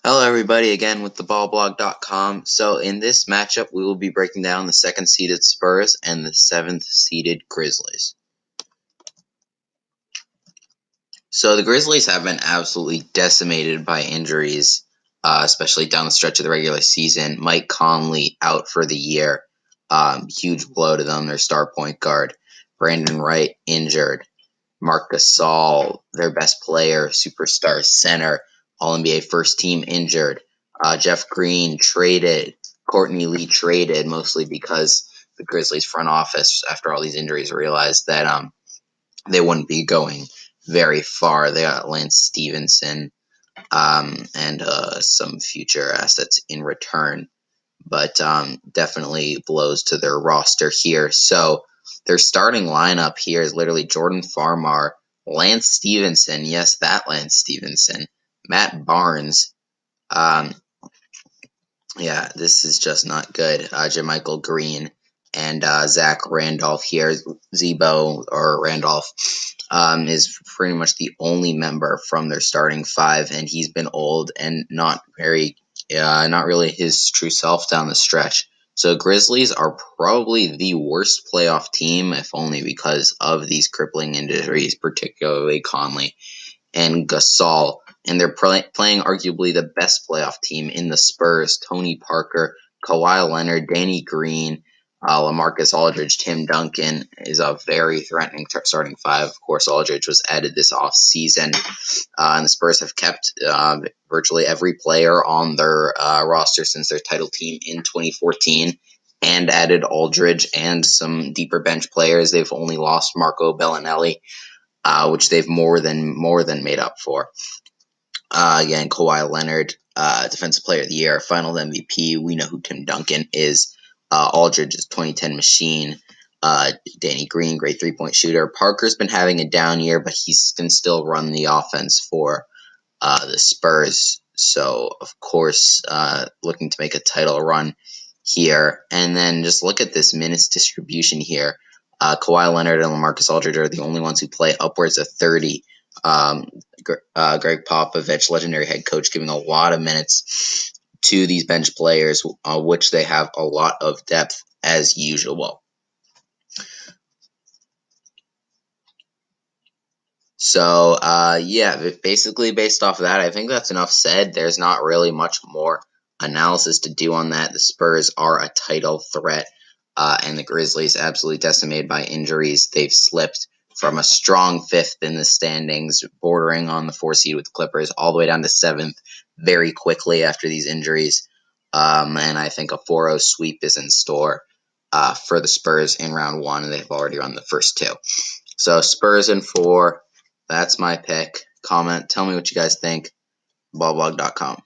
Hello everybody, again with TheBallBlog.com. So in this matchup, we will be breaking down the second-seeded Spurs and the seventh-seeded Grizzlies. So the Grizzlies have been absolutely decimated by injuries, especially down the stretch of the regular season. Mike Conley out for the year. Huge blow to them, their star point guard. Brandon Wright injured. Marc Gasol, their best player, superstar center, All-NBA first team injured. Jeff Green traded. Courtney Lee traded, mostly because the Grizzlies front office, after all these injuries, realized that they wouldn't be going very far. They got Lance Stevenson and some future assets in return, but definitely blows to their roster here. So their starting lineup here is literally Jordan Farmar, Lance Stevenson, yes, that Lance Stevenson, Matt Barnes. Yeah, this is just not good. JaMychal Green and Zach Randolph here. Zebo or Randolph is pretty much the only member from their starting five, and he's been old and not really his true self down the stretch. So Grizzlies are probably the worst playoff team, if only because of these crippling injuries, particularly Conley and Gasol, and they're playing arguably the best playoff team in the Spurs. Tony Parker, Kawhi Leonard, Danny Green, LaMarcus Aldridge, Tim Duncan is a very threatening starting five. Of course, Aldridge was added this offseason, and the Spurs have kept virtually every player on their roster since their title team in 2014, and added Aldridge and some deeper bench players. They've only lost Marco Bellinelli, which they've more than made up for. Again, Kawhi Leonard, Defensive Player of the Year, Final MVP. We know who Tim Duncan is. Aldridge is 2010 machine. Danny Green, great three-point shooter. Parker's been having a down year, but he can still run the offense for the Spurs. So, of course, looking to make a title run here. And then just look at this minutes distribution here. Kawhi Leonard and LaMarcus Aldridge are the only ones who play upwards of 30. Greg Popovich, legendary head coach, giving a lot of minutes to these bench players, which they have a lot of depth as usual. So, basically based off of that, I think that's enough said. There's not really much more analysis to do on that. The Spurs are a title threat, and the Grizzlies absolutely decimated by injuries. They've slipped from a strong fifth in the standings, bordering on the 4 seed with the Clippers, all the way down to seventh very quickly after these injuries. And I think a 4-0 sweep is in store for the Spurs in round one, and they've already won the first two. So Spurs in 4. That's my pick. Comment. Tell me what you guys think. TheBallBlog.com.